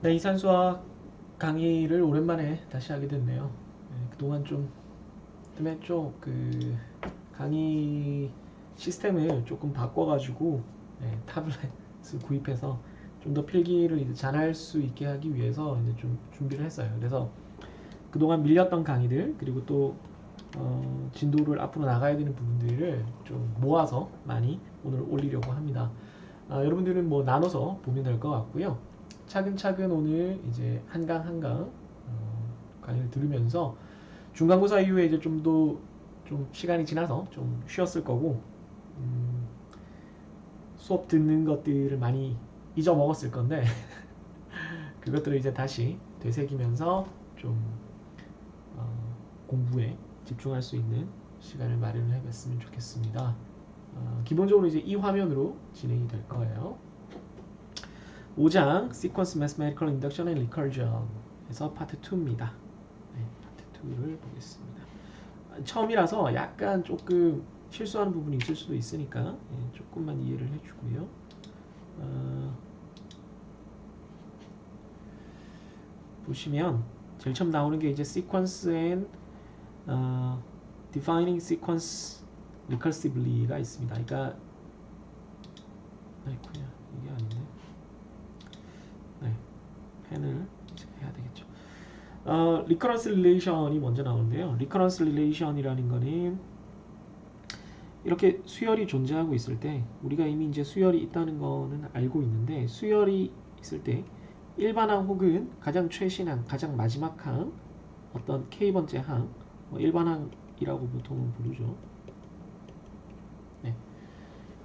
네, 이산수학 강의를 오랜만에 다시 하게 됐네요. 네, 그동안 좀 뜸했죠. 그 강의 시스템을 조금 바꿔가지고 타블렛을 구입해서 좀 더 필기를 이제 잘할 수 있게 하기 위해서 이제 좀 준비를 했어요. 그래서 그동안 밀렸던 강의들 그리고 또 진도를 앞으로 나가야 되는 부분들을 좀 모아서 많이 오늘 올리려고 합니다. 여러분들은 뭐 나눠서 보면 될 것 같고요. 차근차근 오늘 이제 한강 한강 강의를 들으면서 중간고사 이후에 이제 좀 더 좀 시간이 지나서 좀 쉬었을 거고 수업 듣는 것들을 많이 잊어먹었을 건데 그것들을 이제 다시 되새기면서 좀 공부에 집중할 수 있는 시간을 마련을 해봤으면 좋겠습니다. 기본적으로 이제 이 화면으로 진행이 될 거예요. 5장 Sequence Mathematical Induction and Recursion 에서 파트 2입니다. 네, 파트 2를 보겠습니다. 처음이라서 약간 조금 실수하는 부분이 있을 수도 있으니까 조금만 이해를 해주고요. 보시면 제일 처음 나오는 게 이제 Sequence and Defining Sequence Recursively가 있습니다. 그러니까 아이쿠야 이게 아닌데. 네, 펜을 해야 되겠죠. Recurrence Relation이 먼저 나오는데요. Recurrence Relation이라는 거는 이렇게 수열이 존재하고 있을 때 우리가 이미 이제 수열이 있다는 거는 알고 있는데 수열이 있을 때 일반항 혹은 가장 최신항, 가장 마지막 항 어떤 k번째 항, 일반항이라고 보통 부르죠. 네.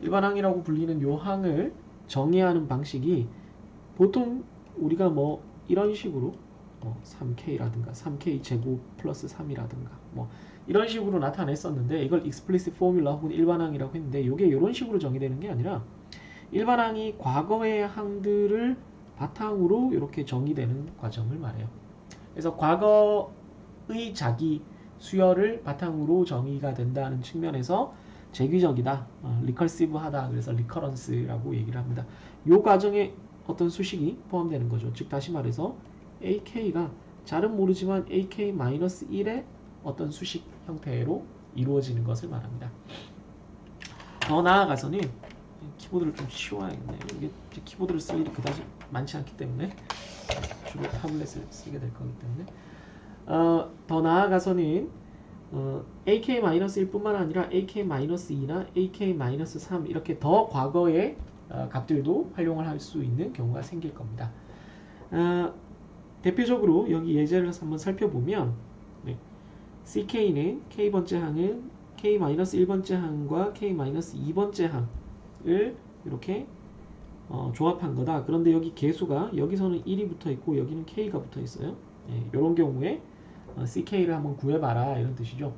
일반항이라고 불리는 요 항을 정의하는 방식이 보통 우리가 뭐 이런 식으로 3K라든가 3K 제곱 플러스 3이라든가 뭐 이런 식으로 나타냈었는데 이걸 explicit formula 혹은 일반항이라고 했는데 이게 이런 식으로 정의되는 게 아니라 일반항이 과거의 항들을 바탕으로 이렇게 정의되는 과정을 말해요. 그래서 과거의 자기 수열을 바탕으로 정의가 된다는 측면에서 재규적이다, 리컬시브하다, 그래서 리커런스라고 얘기를 합니다. 이 과정에 어떤 수식이 포함되는 거죠. 즉 다시 말해서 AK가 잘은 모르지만 AK-1의 어떤 수식 형태로 이루어지는 것을 말합니다. 더 나아가서는 키보드를 좀 치워야겠네요. 이게 키보드를 쓸 일이 그다지 많지 않기 때문에 주로 타블렛을 쓰게 될 거기 때문에 더 나아가서는 AK-1 뿐만 아니라 AK-2나 AK-3 이렇게 더 과거의 값들도 활용을 할 수 있는 경우가 생길 겁니다. 대표적으로 여기 예제를 한번 살펴보면 CK는 K번째 항은 K-1번째 항과 K-2번째 항을 이렇게 조합한 거다. 그런데 여기 개수가 여기서는 1이 붙어 있고 여기는 K가 붙어 있어요. 이런 경우에 CK를 한번 구해봐라 이런 뜻이죠.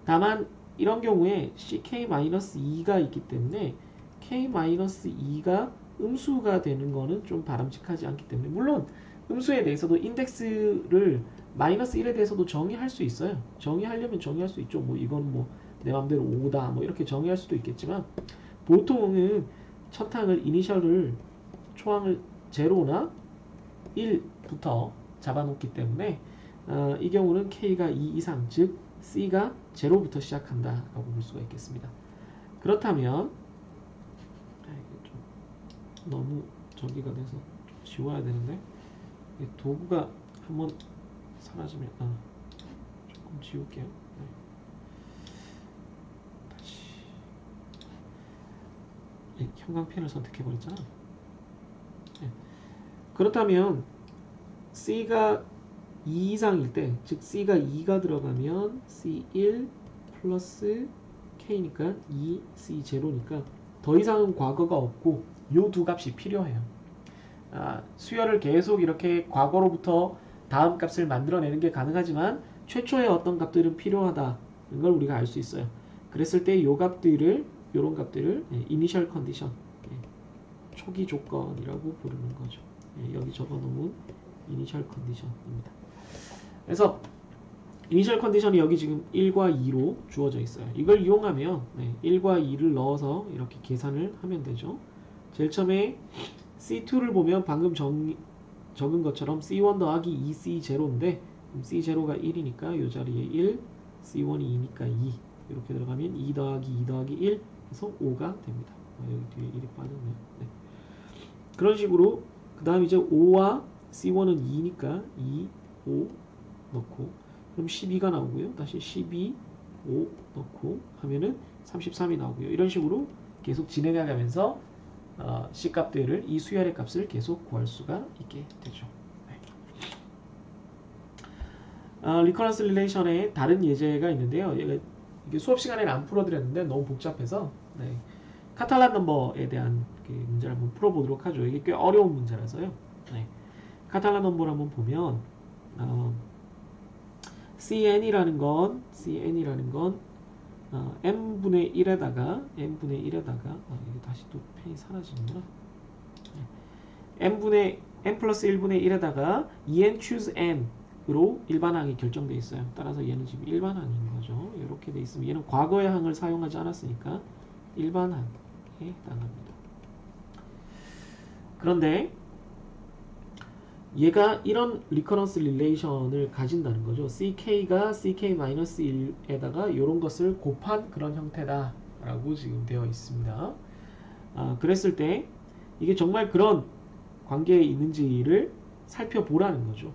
다만 이런 경우에 CK-2가 있기 때문에 K-2가 음수가 되는 거는 좀 바람직하지 않기 때문에 물론 음수에 대해서도 인덱스를 마이너스 1에 대해서도 정의할 수 있어요. 정의하려면 정의할 수 있죠. 뭐 이건 뭐 내 맘대로 5다 뭐 이렇게 정의할 수도 있겠지만 보통은 첫 항을 이니셜을 초항을 0나 1부터 잡아놓기 때문에 이 경우는 K가 2 이상 즉 C가 0부터 시작한다 라고 볼 수가 있겠습니다. 그렇다면 이게 좀 너무 저기가 돼서 지워야 되는데 도구가 한번 사라지면 조금 지울게요. 다시 형광펜을 선택해버렸잖아. 그렇다면 C가 2 이상일 때, 즉 C가 2가 들어가면 C1 플러스 K니까 2, C0니까 더 이상은 과거가 없고 요 두 값이 필요해요. 수열을 계속 이렇게 과거로부터 다음 값을 만들어내는 게 가능하지만 최초의 어떤 값들은 필요하다는 걸 우리가 알 수 있어요. 그랬을 때 요 값들을 요런 값들을 이니셜 컨디션 초기 조건이라고 부르는 거죠. 여기 적어놓은 이니셜 컨디션입니다. 그래서 이니셜 컨디션이 여기 지금 1과 2로 주어져 있어요. 이걸 이용하면 1과 2를 넣어서 이렇게 계산을 하면 되죠. 제일 처음에 C2를 보면 방금 적은 것처럼 C1 더하기 2C0인데 C0가 1이니까 이 자리에 1, C1이 2니까 2 이렇게 들어가면 2 더하기 2 더하기 1 해서 5가 됩니다. 여기 뒤에 1이 빠졌네요. 네. 그런 식으로 그 다음 이제 5와 C1은 2니까 2, 5 넣고 그럼 12가 나오고요. 다시 12, 5 넣고 하면은 33이 나오고요. 이런 식으로 계속 진행해가면서 C값들을 이 수열의 값을 계속 구할 수가 있게 되죠. 네. 리커런스 릴레이션의 다른 예제가 있는데요. 이게 수업 시간에는 안 풀어드렸는데 너무 복잡해서 네. 카탈란 넘버에 대한 문제를 한번 풀어보도록 하죠. 이게 꽤 어려운 문제라서요. 네. 카탈란 넘버를 한번 보면 CN이라는 건 n분의 1에다가 이게 다시 또 펜이 사라지는구나. 네. n 플러스 1분의 1에다가 en choose n으로 일반항이 결정되어 있어요. 따라서 얘는 지금 일반항인 거죠. 이렇게 돼 있으면 얘는 과거의 항을 사용하지 않았으니까 일반항에 해당합니다. 그런데 얘가 이런 리커런스 릴레이션을 가진다는 거죠. CK가 CK-1에다가 이런 것을 곱한 그런 형태다 라고 지금 되어 있습니다. 그랬을 때 이게 정말 그런 관계에 있는지를 살펴보라는 거죠.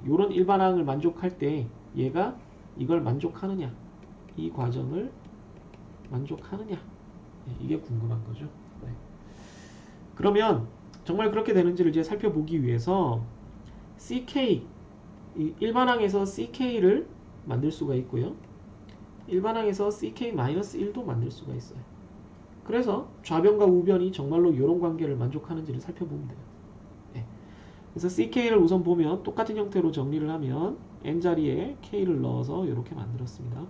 이런 일반항을 만족할 때 얘가 이걸 만족하느냐, 이 과정을 만족하느냐, 이게 궁금한 거죠. 네. 그러면 정말 그렇게 되는지를 이제 살펴보기 위해서 CK, 일반항에서 CK를 만들 수가 있고요. 일반항에서 CK-1도 만들 수가 있어요. 그래서 좌변과 우변이 정말로 이런 관계를 만족하는지를 살펴보면 돼요. 네. 그래서 CK를 우선 보면 똑같은 형태로 정리를 하면 N자리에 K를 넣어서 이렇게 만들었습니다.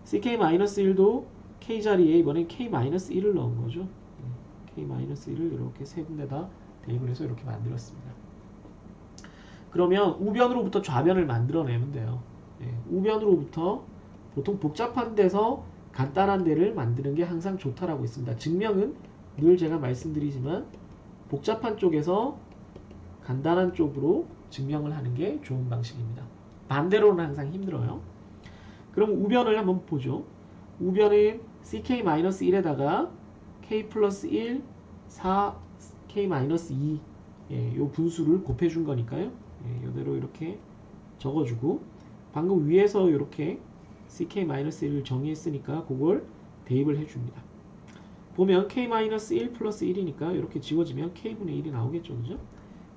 CK-1도 K자리에 이번엔 K-1을 넣은 거죠. K-1을 이렇게 세 군데다 대입을 해서 이렇게 만들었습니다. 그러면 우변으로부터 좌변을 만들어내면 돼요. 우변으로부터 보통 복잡한 데서 간단한 데를 만드는 게 항상 좋다라고 했습니다. 증명은 늘 제가 말씀드리지만 복잡한 쪽에서 간단한 쪽으로 증명을 하는 게 좋은 방식입니다. 반대로는 항상 힘들어요. 그럼 우변을 한번 보죠. 우변은 CK-1에다가 K 플러스 1, 4, K-2 요 분수를 곱해준 거니까요. 이대로 이렇게 적어주고 방금 위에서 이렇게 CK-1을 정의했으니까 그걸 대입을 해줍니다. 보면 K-1 플러스 1이니까 이렇게 지워지면 K분의 1이 나오겠죠. 그죠?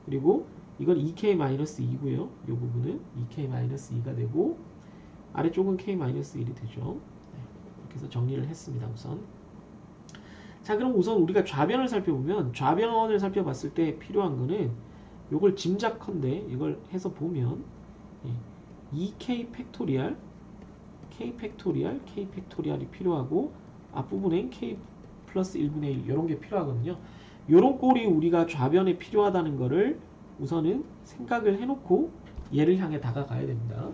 그리고 이건 2K-2고요. 이 부분은 2K-2가 되고 아래쪽은 K-1이 되죠. 이렇게 해서 정리를 했습니다. 우선. 자, 그럼 우선 우리가 좌변을 살펴보면 좌변을 살펴봤을 때 필요한 거는 요걸 짐작컨대 이걸 해서 보면 2K 팩토리얼 K 팩토리얼이 필요하고 앞부분엔 K 플러스 1분의 1 이런 게 필요하거든요. 요런 꼴이 우리가 좌변에 필요하다는 거를 우선은 생각을 해놓고 얘를 향해 다가가야 됩니다.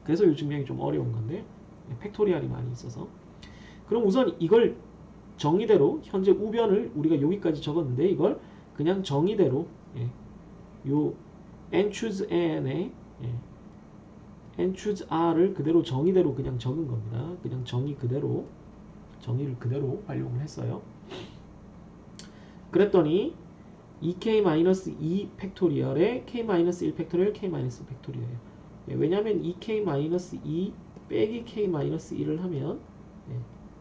그래서 이 증명이 좀 어려운 건데 팩토리얼이 많이 있어서 그럼 우선 이걸 정의대로 현재 우변을 우리가 여기까지 적었는데 이걸 그냥 정의대로 요 n choose n에 n choose r을 그대로 정의대로 그냥 적은 겁니다. 그냥 정의를 그대로 활용을 했어요. 그랬더니 2k-2 팩토리얼에 k-1 팩토리얼 k-1 팩토리얼이에요. 왜냐하면 2k-2 빼기 k-1을 하면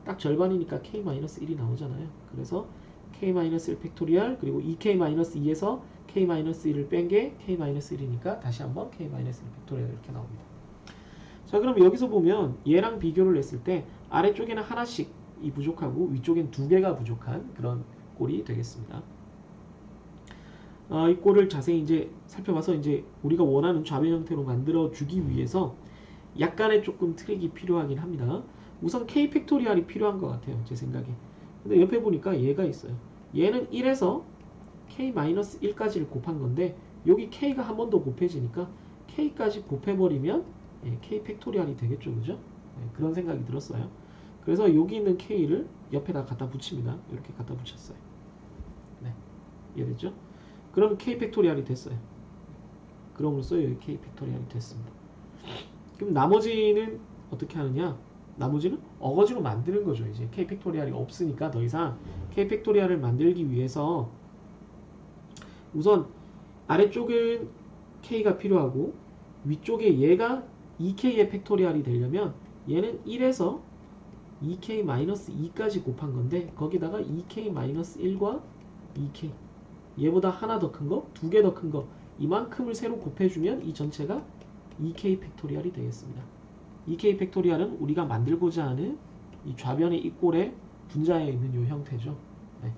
딱 절반이니까 k-1이 나오잖아요. 그래서 k-1 팩토리얼 그리고 2k-2에서 k-1을 뺀 게 k-1이니까 다시 한번 k-1 팩토리얼 이렇게 나옵니다. 자, 그럼 여기서 보면 얘랑 비교를 했을 때 아래쪽에는 하나씩이 부족하고 위쪽엔 두 개가 부족한 그런 꼴이 되겠습니다. 이 꼴을 자세히 이제 살펴봐서 이제 우리가 원하는 좌변 형태로 만들어 주기 위해서 약간의 조금 트릭이 필요하긴 합니다. 우선 k 팩토리얼이 필요한 것 같아요. 제 생각에. 근데 옆에 보니까 얘가 있어요. 얘는 1에서 k-1까지를 곱한 건데 여기 k가 한 번 더 곱해지니까 k까지 곱해버리면 k 팩토리얼이 되겠죠. 그죠? 그런 생각이 들었어요. 그래서 여기 있는 k를 옆에다 갖다 붙입니다. 이렇게 갖다 붙였어요. 이해됐죠? 그럼 k 팩토리얼이 됐어요. 그럼으로써 여기 k 팩토리얼이 됐습니다. 그럼 나머지는 어떻게 하느냐? 나머지는 어거지로 만드는 거죠. 이제 k 팩토리얼이 없으니까 더 이상 k 팩토리얼을 만들기 위해서 우선 아래쪽은 k가 필요하고 위쪽에 얘가 2k의 팩토리얼이 되려면 얘는 1에서 2k-2까지 곱한 건데 거기다가 2k-1과 2k 얘보다 하나 더 큰 거, 두 개 더 큰 거 이만큼을 새로 곱해주면 이 전체가 2k 팩토리얼이 되겠습니다. 2k 팩토리얼은 우리가 만들고자 하는 이 좌변의 이 꼴의 분자에 있는 요 형태죠. 네.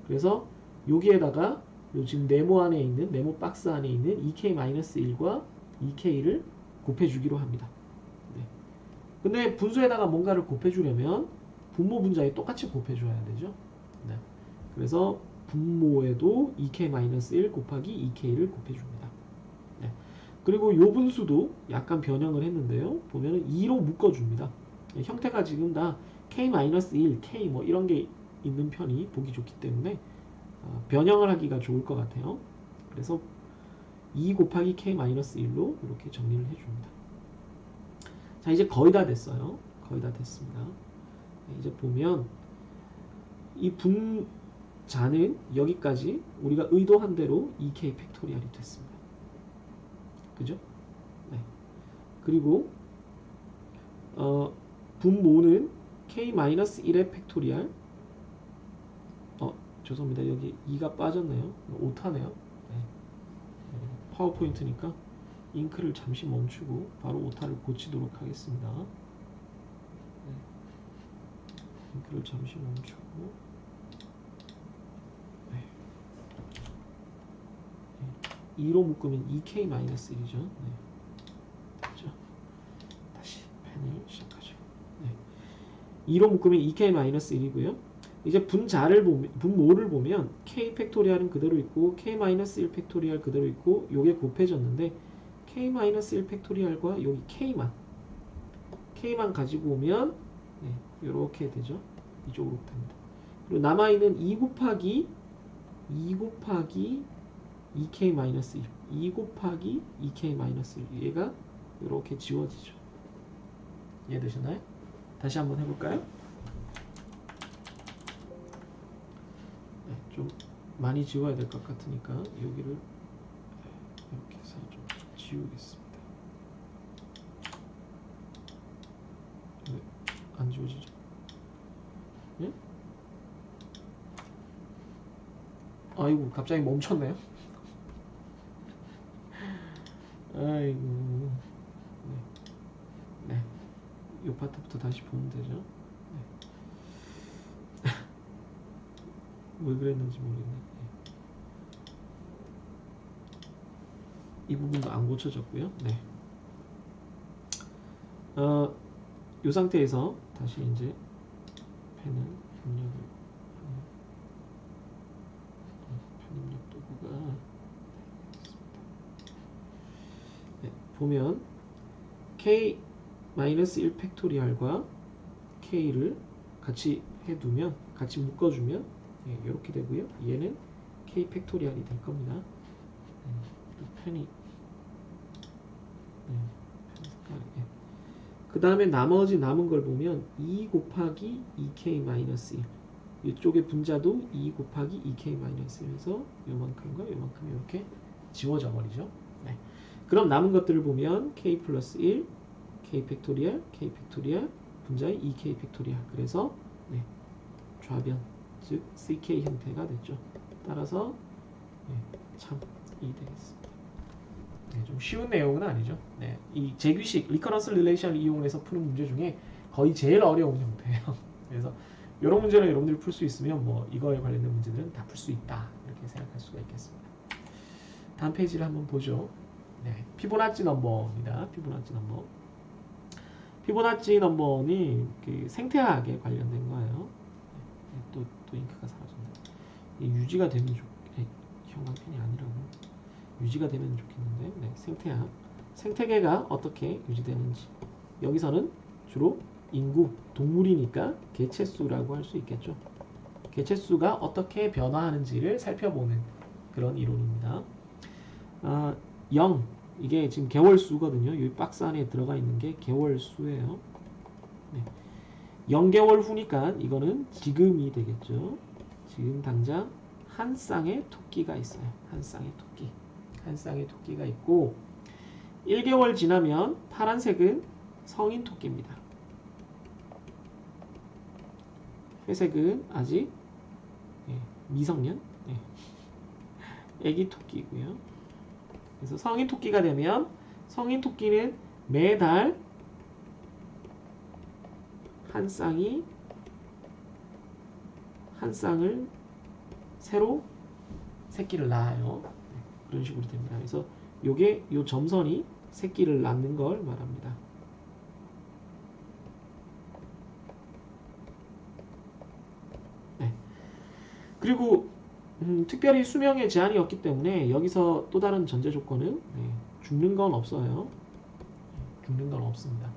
그래서 여기에다가 요 지금 네모 안에 있는 네모 박스 안에 있는 2k-1과 2k를 곱해주기로 합니다. 네. 근데 분수에다가 뭔가를 곱해주려면 분모 분자에 똑같이 곱해줘야 되죠. 네. 그래서 분모에도 2k-1 곱하기 2k를 곱해줍니다. 네. 그리고 요 분수도 약간 변형을 했는데요. 보면은 2로 묶어줍니다. 네. 형태가 지금 다 k-1, k 뭐 이런 게 있는 편이 보기 좋기 때문에 변형을 하기가 좋을 것 같아요. 그래서 2 곱하기 k-1로 이렇게 정리를 해줍니다. 자, 이제 거의 다 됐어요. 거의 다 됐습니다. 이제 보면 이 분자는 여기까지 우리가 의도한 대로 2k 팩토리얼이 됐습니다. 그죠? 네. 그리고 분모는 k-1의 팩토리얼 죄송합니다. 여기 2가 빠졌네요. 오타네요. 네. 파워포인트니까 잉크를 잠시 멈추고 바로 오타를 고치도록 하겠습니다. 네. 잉크를 잠시 멈추고 네. 2로 묶으면 2k-1이죠. 네. 자, 다시 펜을 시작하죠. 네. 2로 묶으면 2k-1이고요. 이제 분모를 보면 k 팩토리얼은 그대로 있고 k-1 팩토리얼 그대로 있고 요게 곱해졌는데 k-1 팩토리얼과 여기 k만 가지고 오면 네, 요렇게 되죠. 이쪽으로 됩니다. 그리고 남아있는 2 곱하기 2k-1 2 곱하기 2k-1 얘가 요렇게 지워지죠. 이해되셨나요? 다시 한번 해볼까요? 좀 많이 지워야 될 것 같으니까 여기를 이렇게 해서 좀 지우겠습니다. 왜 안 지워지죠? 예? 아이고 갑자기 멈췄네요. 아이고 네. 이 파트부터 다시 보면 되죠. 네. 왜 그랬는지 모르겠네. 이 부분도 안 고쳐졌고요. 네. 이 상태에서 다시 이제 펜을 입력을 펜 입력 도구가 네, 보면 k-1 팩토리얼과 k를 같이 해두면 같이 묶어주면 네, 이렇게 되고요. 얘는 k 팩토리얼이 될 겁니다. 펜이 펜 색깔이 그 다음에 나머지 남은 걸 보면 2 곱하기 2k-1 이쪽의 분자도 2 곱하기 2k-1에서 요만큼과 요만큼 이렇게 지워져 버리죠. 네. 그럼 남은 것들을 보면 k 플러스 1 k 팩토리얼 k 팩토리얼 분자의 2k 팩토리얼 그래서 네. 좌변 즉 ck 형태가 됐죠. 따라서 네. 참 이 되겠습니다. 네, 좀 쉬운 내용은 아니죠. 네, 이 제규식 리커런스 릴레이션을 이용해서 푸는 문제 중에 거의 제일 어려운 형태예요. 그래서 이런 문제를 여러분들이 풀 수 있으면 뭐 이거에 관련된 문제들은 다 풀 수 있다 이렇게 생각할 수가 있겠습니다. 다음 페이지를 한번 보죠. 네, 피보나치 넘버입니다. 피보나치 넘버. 피보나치 넘버는 그 생태학에 관련된 거예요. 네, 또 잉크가 사라졌네. 유지가 되면 형광펜이 아니라고. 유지가 되면 좋겠는데 네, 생태학 생태계가 어떻게 유지되는지 여기서는 주로 인구 동물이니까 개체수라고 할 수 있겠죠. 개체수가 어떻게 변화하는지를 살펴보는 그런 이론입니다. 0 이게 지금 개월수거든요. 이 박스 안에 들어가 있는 게 개월수예요. 네. 0개월 후니까 이거는 지금이 되겠죠. 지금 당장 한 쌍의 토끼가 있어요. 한 쌍의 토끼. 한 쌍의 토끼가 있고 1개월 지나면 파란색은 성인 토끼입니다. 회색은 아직 미성년, 애기 토끼고요. 그래서 성인 토끼가 되면 성인 토끼는 매달 한 쌍을 새로 새끼를 낳아요. 그런 식으로 됩니다. 그래서 요게 요 점선이 새끼를 낳는 걸 말합니다. 네. 그리고 특별히 수명에 제한이 없기 때문에 여기서 또 다른 전제 조건은 죽는 건 없어요. 죽는 건 없습니다.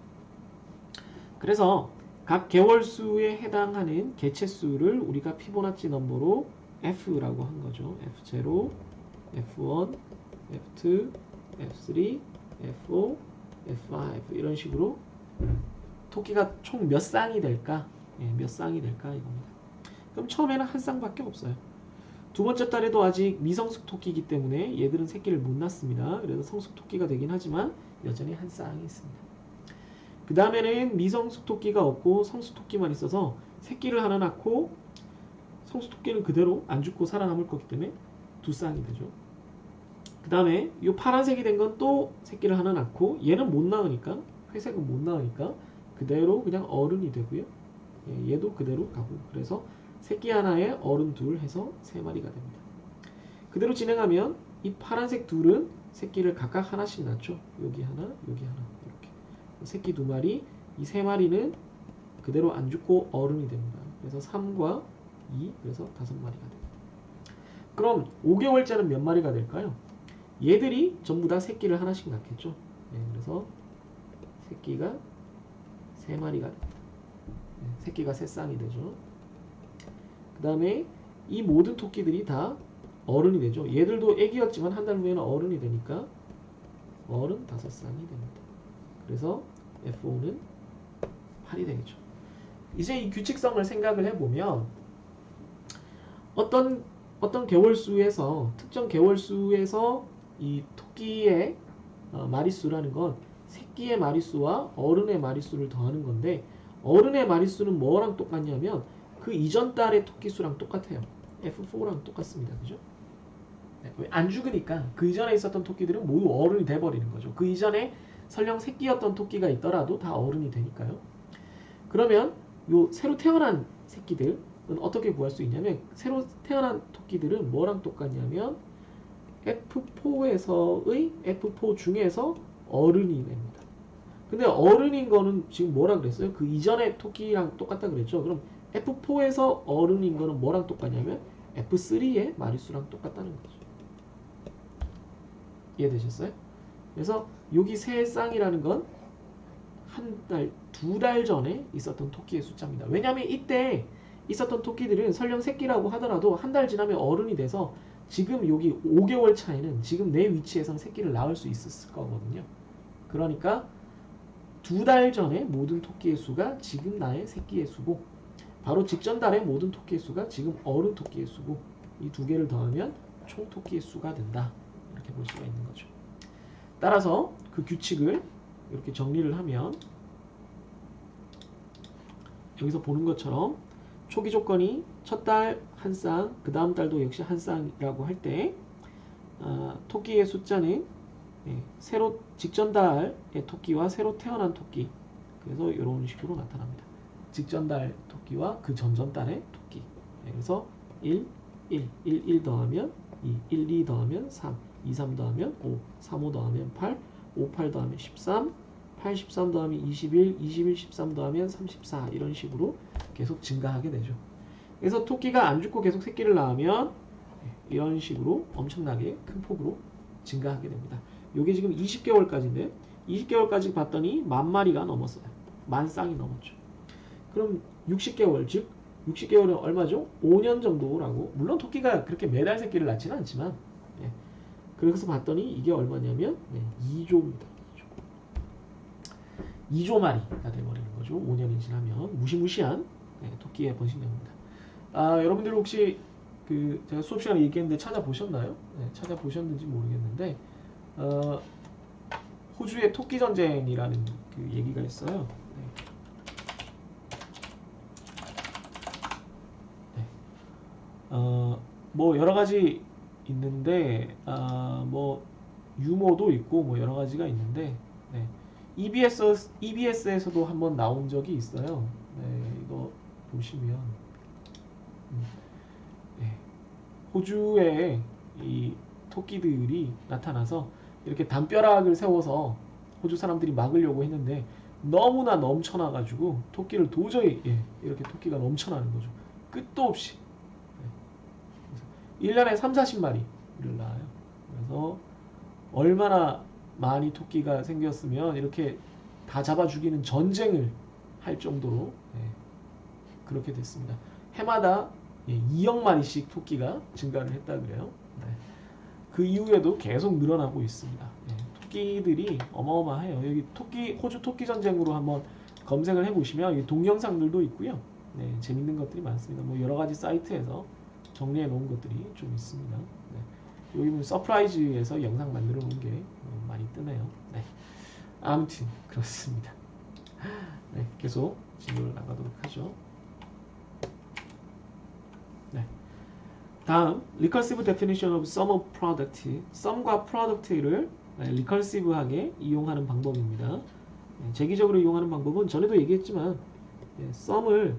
그래서 각 개월수에 해당하는 개체수를 우리가 피보나치 넘버로 F라고 한 거죠. F0, F1, F2, F3, F4, F5 이런 식으로 토끼가 총 몇 쌍이 될까? 몇 쌍이 될까 이겁니다. 그럼 처음에는 한 쌍밖에 없어요. 두 번째 달에도 아직 미성숙 토끼이기 때문에 얘들은 새끼를 못 낳습니다. 그래서 성숙 토끼가 되긴 하지만 여전히 한 쌍이 있습니다. 그 다음에는 미성숙 토끼가 없고 성숙 토끼만 있어서 새끼를 하나 낳고 성숙 토끼는 그대로 안 죽고 살아남을 거기 때문에 두 쌍이 되죠. 그 다음에 이 파란색이 된 건 또 새끼를 하나 낳고 얘는 못 낳으니까 회색은 못 낳으니까 그대로 그냥 어른이 되고요. 얘도 그대로 가고 그래서 새끼 하나에 어른 둘 해서 3마리가 됩니다. 그대로 진행하면 이 파란색 둘은 새끼를 각각 하나씩 낳죠. 여기 하나, 여기 하나 이렇게. 새끼 2마리, 이 3마리는 그대로 안 죽고 어른이 됩니다. 그래서 3과 2, 그래서 5마리가 됩니다. 그럼 5개월째는 몇 마리가 될까요? 얘들이 전부 다 새끼를 하나씩 낳겠죠. 그래서 새끼가 3마리가 됩니다. 새끼가 3쌍이 되죠. 그 다음에 이 모든 토끼들이 다 어른이 되죠. 얘들도 애기였지만 한 달 후에는 어른이 되니까 어른 5쌍이 됩니다. 그래서 F5는 8이 되겠죠. 이제 이 규칙성을 생각을 해보면 어떤 개월수에서 특정 개월수에서 이 토끼의 마리수라는 건 새끼의 마리수와 어른의 마리수를 더하는 건데 어른의 마리수는 뭐랑 똑같냐면 그 이전 달의 토끼 수랑 똑같아요. F4랑 똑같습니다. 그죠? 안 죽으니까 그 이전에 있었던 토끼들은 모두 어른이 돼버리는 거죠. 그 이전에 설령 새끼였던 토끼가 있더라도 다 어른이 되니까요. 그러면 요 새로 태어난 새끼들은 어떻게 구할 수 있냐면 새로 태어난 토끼들은 뭐랑 똑같냐면 F4에서의 F4 중에서 어른이 됩니다. 근데 어른인 거는 지금 뭐라 그랬어요? 그 이전의 토끼랑 똑같다 그랬죠? 그럼 F4에서 어른인 거는 뭐랑 똑같냐면 F3의 마리수랑 똑같다는 거죠. 이해되셨어요? 그래서 여기 3쌍이라는 건 두 달 전에 있었던 토끼의 숫자입니다. 왜냐하면 이때 있었던 토끼들은 설령 새끼라고 하더라도 한 달 지나면 어른이 돼서 지금 여기 5개월 차에는 지금 내 위치에선 새끼를 낳을 수 있었을 거거든요. 그러니까 2달 전에 모든 토끼의 수가 지금 나의 새끼의 수고 바로 직전 달의 모든 토끼의 수가 지금 어른 토끼의 수고 이 두 개를 더하면 총 토끼의 수가 된다. 이렇게 볼 수가 있는 거죠. 따라서 그 규칙을 이렇게 정리를 하면 여기서 보는 것처럼 초기 조건이 첫 달 한 쌍, 그 다음 달도 역시 한 쌍이라고 할 때 토끼의 숫자는 새로 직전 달의 토끼와 새로 태어난 토끼 그래서 이런 식으로 나타납니다. 직전 달 토끼와 그 전전 달의 토끼 그래서 1, 1, 1, 1 더하면 2, 1, 2 더하면 3, 2, 3 더하면 5, 3, 5 더하면 8, 5, 8 더하면 13, 8, 13 더하면 21, 21, 13 더하면 34 이런 식으로 계속 증가하게 되죠. 그래서 토끼가 안 죽고 계속 새끼를 낳으면 이런 식으로 엄청나게 큰 폭으로 증가하게 됩니다. 이게 지금 20개월까지인데 20개월까지 봤더니 10,000마리가 넘었어요. 10,000쌍이 넘었죠. 그럼 60개월 즉 60개월은 얼마죠? 5년 정도라고. 물론 토끼가 그렇게 매달 새끼를 낳지는 않지만, 예. 그래서 봤더니 이게 얼마냐면 2조입니다. 2조 마리가 돼버리는 거죠. 5년이 지나면 무시무시한 토끼의 번식량입니다. 여러분들 혹시 제가 수업 시간에 얘기했는데 찾아보셨나요? 찾아보셨는지 모르겠는데 호주의 토끼 전쟁이라는 그 얘기가 있어요. 뭐 여러 가지 있는데 뭐 유머도 있고 뭐 여러 가지가 있는데 EBS에서도 한번 나온 적이 있어요. 이거 보시면 호주에 이 토끼들이 나타나서 이렇게 담벼락을 세워서 호주 사람들이 막으려고 했는데 너무나 넘쳐나가지고 토끼를 도저히 이렇게 토끼가 넘쳐나는 거죠. 끝도 없이 1년에 30-40마리를 낳아요. 그래서 얼마나 많이 토끼가 생겼으면 이렇게 다 잡아 죽이는 전쟁을 할 정도로 그렇게 됐습니다. 해마다 2억 마리씩 토끼가 증가를 했다 그래요. 그 이후에도 계속 늘어나고 있습니다. 토끼들이 어마어마해요. 여기 호주 토끼 전쟁으로 한번 검색을 해보시면 동영상들도 있고요. 재밌는 것들이 많습니다. 뭐 여러 가지 사이트에서 정리해 놓은 것들이 좀 있습니다. 여기 보면 서프라이즈에서 영상 만들어 놓은 게 많이 뜨네요. 아무튼 그렇습니다. 계속 진도를 나가도록 하죠. 다음 recursive definition of sum of product. sum과 product를 리커시브하게 이용하는 방법입니다. 재기적으로 이용하는 방법은 전에도 얘기했지만 sum을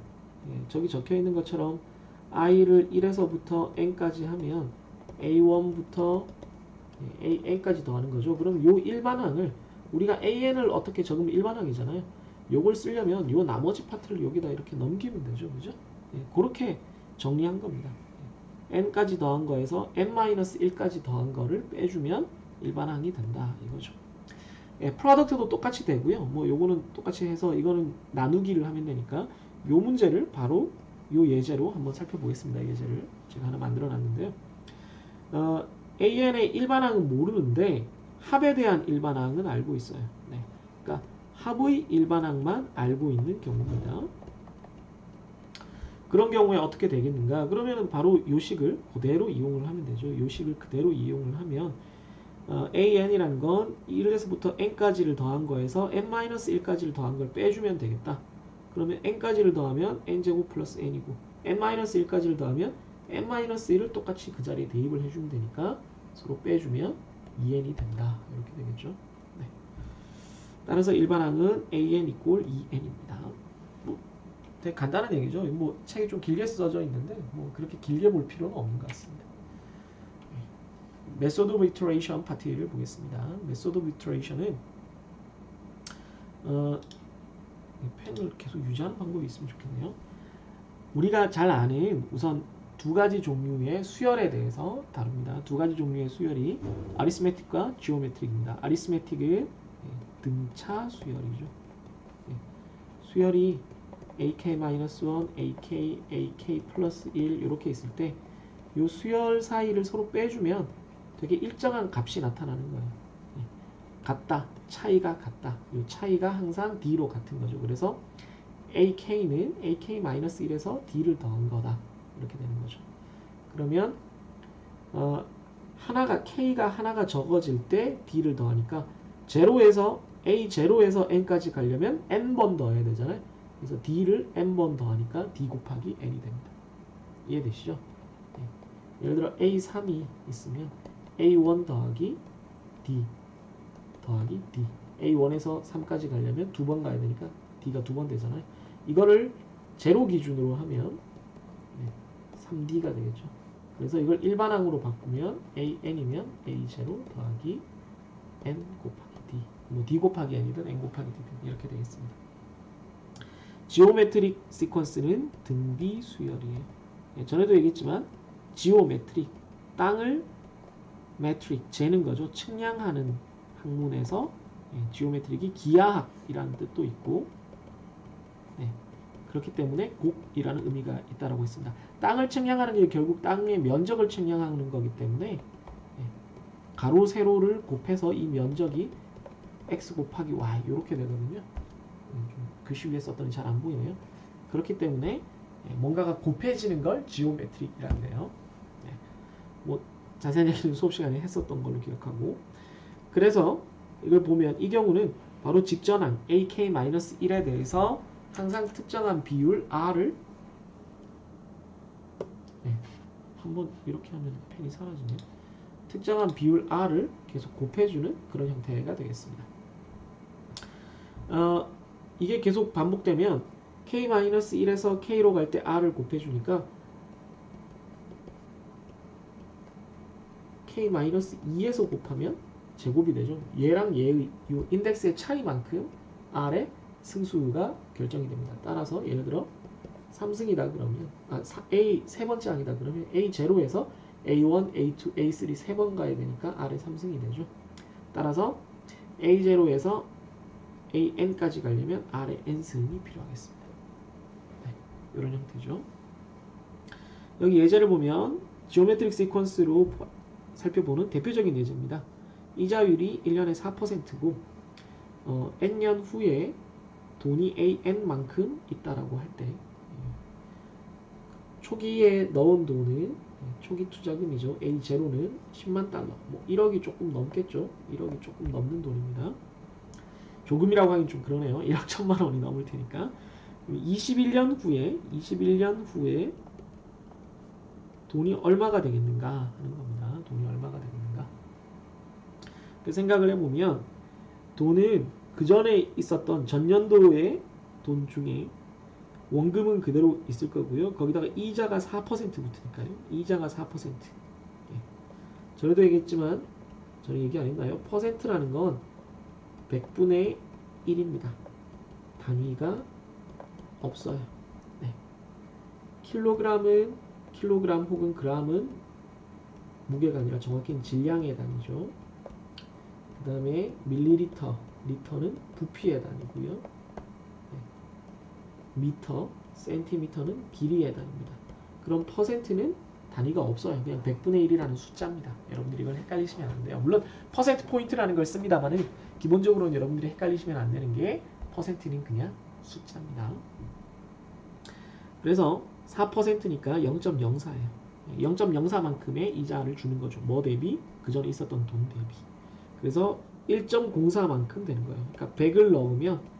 저기 적혀 있는 것처럼 i를 1에서부터 n까지 하면 a1부터 an까지 더하는 거죠. 그럼 요 일반항을 우리가 an을 어떻게 적으면 일반항이잖아요. 요걸 쓰려면 요 나머지 파트를 여기다 이렇게 넘기면 되죠. 그죠? 그렇게 정리한 겁니다. n까지 더한 거에서 n-1까지 더한 거를 빼주면 일반항이 된다 이거죠. 프로덕트도 똑같이 되고요. 뭐 요거는 똑같이 해서 이거는 나누기를 하면 되니까 요 문제를 바로 요 예제로 한번 살펴보겠습니다. 예제를 제가 하나 만들어 놨는데요. AN의 일반항은 모르는데 합에 대한 일반항은 알고 있어요. 그러니까 합의 일반항만 알고 있는 경우입니다. 그런 경우에 어떻게 되겠는가? 그러면 바로 요 식을 그대로 이용을 하면 되죠. 요 식을 그대로 이용을 하면 AN이라는 건 1에서부터 n까지를 더한 거에서 n-1까지를 더한 걸 빼주면 되겠다. 그러면 n까지를 더하면 n제곱 플러스 n이고 n-1까지를 더하면 n-1을 똑같이 그 자리에 대입을 해주면 되니까 서로 빼주면 2n이 된다. 이렇게 되겠죠. 따라서 일반항은 an 이꼴 2n입니다. 뭐 되게 간단한 얘기죠. 뭐 책이 좀 길게 써져 있는데 뭐 그렇게 길게 볼 필요는 없는 것 같습니다. Method of Iteration 파트를 보겠습니다. Method of Iteration은 펜을 계속 유지하는 방법이 있으면 좋겠네요. 우리가 잘 아는 우선 두 가지 종류의 수열에 대해서 다룹니다. 두 가지 종류의 수열이 아리스메틱과 지오메트릭입니다. 아리스메틱은 등차 수열이죠. 수열이 ak-1, ak 플러스 1 이렇게 있을 때 이 수열 사이를 서로 빼주면 되게 일정한 값이 나타나는 거예요. 같다, 차이가 같다. 이 차이가 항상 d로 같은 거죠. 그래서 ak는 ak-1에서 d를 더한 거다. 이렇게 되는 거죠. 그러면 k가 하나가 적어질 때 d를 더하니까 a0에서 n까지 가려면 n번 더해야 되잖아요. 그래서 d를 n번 더하니까 d 곱하기 n이 됩니다. 이해되시죠? 예를 들어 a3이 있으면 a1 더하기 d 더하기 d a1에서 3까지 가려면 두 번 가야 되니까 d가 두 번 되잖아요. 이거를 제로 기준으로 하면 3d가 되겠죠. 그래서 이걸 일반항으로 바꾸면 an이면 a0 더하기 n 곱하기 d 뭐 d 곱하기 n이든 n 곱하기 d든 이렇게 되겠습니다. 지오메트릭 시퀀스는 등비 수열이에요. 전에도 얘기했지만 지오메트릭 땅을 메트릭 재는 거죠. 측량하는 학문에서 지오메트릭이 기하학이라는 뜻도 있고 그렇기 때문에 곱이라는 의미가 있다라고 했습니다. 땅을 측량하는 게 결국 땅의 면적을 측량하는 거기 때문에 가로 세로를 곱해서 이 면적이 x 곱하기 y 이렇게 되거든요. 좀 글씨 위에 썼더니 잘 안 보이네요. 그렇기 때문에 뭔가가 곱해지는 걸 지오메트릭이라는데요. 뭐 자세한 얘기는 수업 시간에 했었던 걸로 기억하고, 그래서 이걸 보면 이 경우는 바로 직전항 ak-1에 대해서 항상 특정한 비율 r을 한번 이렇게 하면 펜이 사라지네요. 특정한 비율 r을 계속 곱해주는 그런 형태가 되겠습니다. 이게 계속 반복되면 k-1에서 k로 갈 때 r을 곱해주니까 k-2에서 곱하면 제곱이 되죠. 얘랑 얘의 이 인덱스의 차이만큼 r의 승수가 결정이 됩니다. 따라서 예를 들어 3승이다 그러면 A 세 번째 항이다 그러면 A0에서 A1, A2, A3 세 번 가야 되니까 R의 3승이 되죠. 따라서 A0에서 AN까지 가려면 R의 N승이 필요하겠습니다. 이런 형태죠. 여기 예제를 보면 지오메트릭 시퀀스로 살펴보는 대표적인 예제입니다. 이자율이 1년에 4%고 N년 후에 돈이 AN만큼 있다라고 할 때 초기에 넣은 돈은 초기 투자금이죠. A0는 10만 달러, 뭐 1억이 조금 넘겠죠. 1억이 조금 넘는 돈입니다. 조금이라고 하긴 좀 그러네요. 1억 1천만 원이 넘을 테니까. 21년 후에 돈이 얼마가 되겠는가 하는 겁니다. 돈이 얼마가 되겠는가. 그 생각을 해보면 돈은 그 전에 있었던 전년도의 돈 중에 원금은 그대로 있을 거고요. 거기다가 이자가 4% 붙으니까요. 이자가 4%. 전에도 얘기했지만 저는 얘기 안 했나요? 퍼센트라는 건 100분의 1입니다. 단위가 없어요. 킬로그램은 킬로그램 혹은 그램은 무게가 아니라 정확히는 질량의 단위죠. 그 다음에 밀리리터, 리터는 부피의 단위고요. 미터, 센티미터는 길이의 단위입니다. 그럼 퍼센트는 단위가 없어요. 그냥 100분의 1이라는 숫자입니다. 여러분들이 이걸 헷갈리시면 안 돼요. 물론 퍼센트 포인트라는 걸 씁니다만은 기본적으로는 여러분들이 헷갈리시면 안 되는 게 퍼센트는 그냥 숫자입니다. 그래서 4%니까 0.04예요. 0.04만큼의 이자를 주는 거죠. 뭐 대비? 그 전에 있었던 돈 대비. 그래서 1.04만큼 되는 거예요. 그러니까 100을 넣으면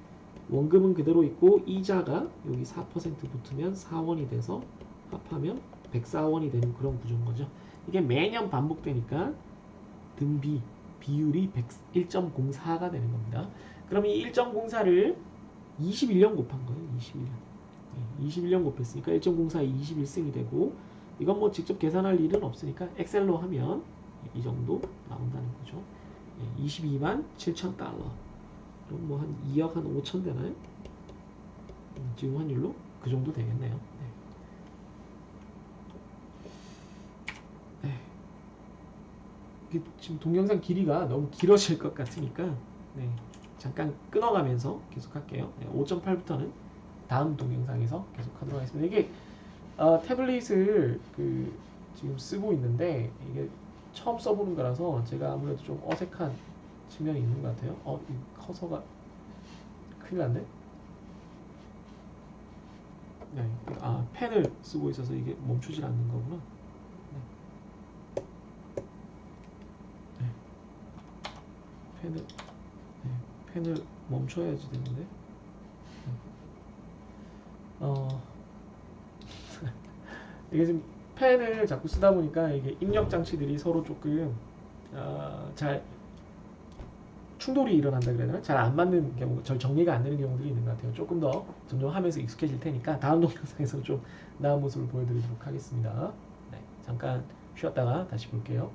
원금은 그대로 있고 이자가 여기 4% 붙으면 4원이 돼서 합하면 104원이 되는 그런 구조인 거죠. 이게 매년 반복되니까 등비, 비율이 1.04가 되는 겁니다. 그럼 이 1.04를 21년 곱한 거예요. 21년 곱했으니까 1.04에 21승이 되고, 이건 뭐 직접 계산할 일은 없으니까 엑셀로 하면 이 정도 나온다는 거죠. 22만 7천 달러. 그럼 뭐 한 2억 한 5천 되나요? 지금 환율로 그 정도 되겠네요. 지금 동영상 길이가 너무 길어질 것 같으니까 잠깐 끊어가면서 계속 할게요. 5.8부터는 다음 동영상에서 계속 하도록 하겠습니다. 이게 태블릿을 지금 쓰고 있는데 이게 처음 써보는 거라서 제가 아무래도 좀 어색한 측면이 있는 것 같아요. 이 커서가 큰일 났네. 펜을 쓰고 있어서 이게 멈추질 않는 거구나. 펜을 멈춰야지 되는데. 이게 지금 펜을 자꾸 쓰다 보니까 이게 입력 장치들이 서로 조금 잘 충돌이 일어난다 그래야 되나? 잘 안 맞는 경우, 정리가 안 되는 경우들이 있는 것 같아요. 조금 더 점점 하면서 익숙해질 테니까 다음 동영상에서 좀 나은 모습을 보여드리도록 하겠습니다. 잠깐 쉬었다가 다시 볼게요.